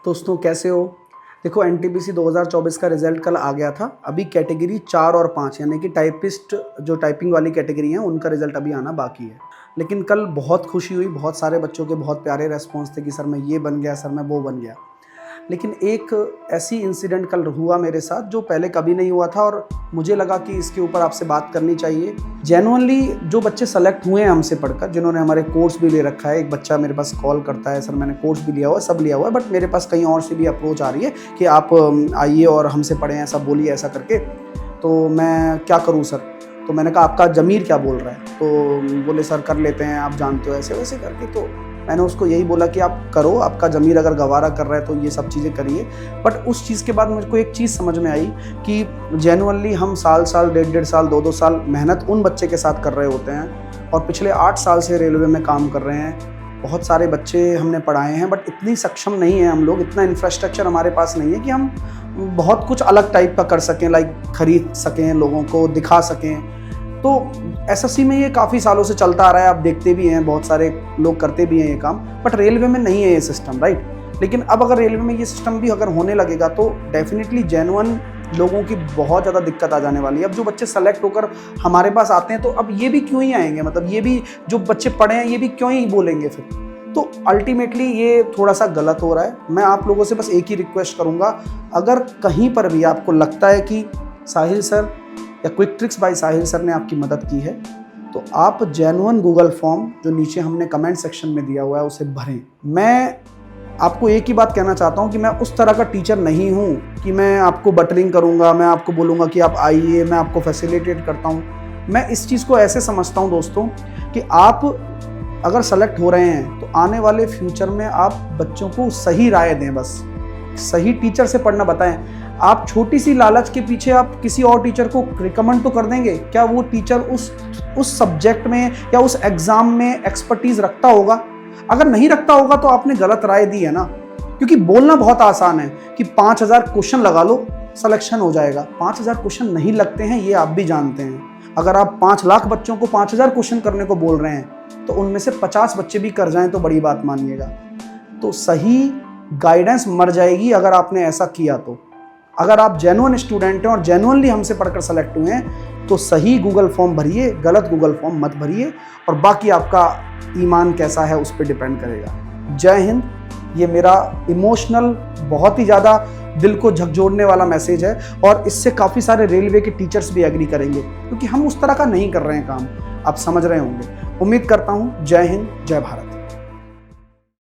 दोस्तों कैसे हो। देखो एनटीपीसी 2024 का रिज़ल्ट कल आ गया था। अभी कैटेगरी 4 और 5 यानी कि टाइपिस्ट जो टाइपिंग वाली कैटेगरी है उनका रिज़ल्ट अभी आना बाकी है। लेकिन कल बहुत खुशी हुई, बहुत सारे बच्चों के बहुत प्यारे रेस्पॉन्स थे कि सर मैं ये बन गया, सर मैं वो बन गया। लेकिन एक ऐसी इंसिडेंट कल हुआ मेरे साथ जो पहले कभी नहीं हुआ था और मुझे लगा कि इसके ऊपर आपसे बात करनी चाहिए। जेन्युइनली जो बच्चे सेलेक्ट हुए हैं हमसे पढ़कर, जिन्होंने हमारे कोर्स भी ले रखा है, एक बच्चा मेरे पास कॉल करता है, सर मैंने कोर्स भी लिया हुआ है, सब लिया हुआ है, बट मेरे पास कहीं और से भी अप्रोच आ रही है कि आप आइए और हमसे पढ़ें, ऐसा बोलिए ऐसा करके, तो मैं क्या करूँ सर। तो मैंने कहा आपका ज़मीर क्या बोल रहा है, तो बोले सर कर लेते हैं, आप जानते हो ऐसे वैसे करके। तो मैंने उसको यही बोला कि आप करो, आपका ज़मीर अगर गवारा कर रहा है तो ये सब चीज़ें करिए। बट उस चीज़ के बाद मुझे को एक चीज़ समझ में आई कि जेन्युइनली हम साल डेढ़ साल 2 साल मेहनत उन बच्चे के साथ कर रहे होते हैं और पिछले 8 साल से रेलवे में काम कर रहे हैं। बहुत सारे बच्चे हमने पढ़ाए हैं, बट इतनी सक्षम नहीं है हम लोग, इतना इंफ्रास्ट्रक्चर हमारे पास नहीं है कि हम बहुत कुछ अलग टाइप का कर सकें, लाइक खरीद सकें, लोगों को दिखा सकें। तो एसएससी में ये काफ़ी सालों से चलता आ रहा है, आप देखते भी हैं, बहुत सारे लोग करते भी हैं ये काम, बट रेलवे में नहीं है ये सिस्टम, राइट। लेकिन अब अगर रेलवे में ये सिस्टम भी अगर होने लगेगा तो डेफिनेटली जेन्युइन लोगों की बहुत ज़्यादा दिक्कत आ जाने वाली है। अब जो बच्चे सेलेक्ट होकर हमारे पास आते हैं तो अब ये भी क्यों ही आएंगे, मतलब ये भी जो बच्चे पढ़े हैं ये भी क्यों ही बोलेंगे फिर। तो अल्टीमेटली ये थोड़ा सा गलत हो रहा है। मैं आप लोगों से बस एक ही रिक्वेस्ट करूँगा, अगर कहीं पर भी आपको लगता है कि साहिल सर या क्विक ट्रिक्स बाय साहिल सर ने आपकी मदद की है, तो आप जेन्युइन गूगल फॉर्म जो नीचे हमने कमेंट सेक्शन में दिया हुआ है उसे भरें। मैं आपको एक ही बात कहना चाहता हूँ कि मैं उस तरह का टीचर नहीं हूँ कि मैं आपको बटरिंग करूँगा, मैं आपको बोलूँगा कि आप आइए, मैं आपको फैसिलिटेट करता हूँ। मैं इस चीज़ को ऐसे समझता हूँ दोस्तों कि आप अगर सेलेक्ट हो रहे हैं तो आने वाले फ्यूचर में आप बच्चों को सही राय दें, बस सही टीचर से पढ़ना बताएं। आप छोटी सी लालच के पीछे आप किसी और टीचर को रिकमेंड तो कर देंगे, क्या वो टीचर उस सब्जेक्ट में या उस एग्जाम में एक्सपर्टीज रखता होगा? अगर नहीं रखता होगा तो आपने गलत राय दी है ना। क्योंकि बोलना बहुत आसान है कि 5000 क्वेश्चन लगा लो सिलेक्शन हो जाएगा। 5000 क्वेश्चन नहीं लगते हैं, ये आप भी जानते हैं। अगर आप 5 लाख बच्चों को 5000 क्वेश्चन करने को बोल रहे हैं तो उनमें से 50 बच्चे भी कर जाएं तो बड़ी बात मानिएगा। तो सही गाइडेंस मर जाएगी अगर आपने ऐसा किया। तो अगर आप जेन्युइन स्टूडेंट हैं और जेन्युइनली हमसे पढ़कर सेलेक्ट हुए हैं तो सही गूगल फॉर्म भरिए, गलत गूगल फॉर्म मत भरिए, और बाकी आपका ईमान कैसा है उस पर डिपेंड करेगा। जय हिंद। ये मेरा इमोशनल, बहुत ही ज़्यादा दिल को झकझोरने वाला मैसेज है और इससे काफ़ी सारे रेलवे के टीचर्स भी एग्री करेंगे, क्योंकि हम उस तरह का नहीं कर रहे हैं काम, आप समझ रहे होंगे। उम्मीद करता हूँ। जय हिंद, जय भारत।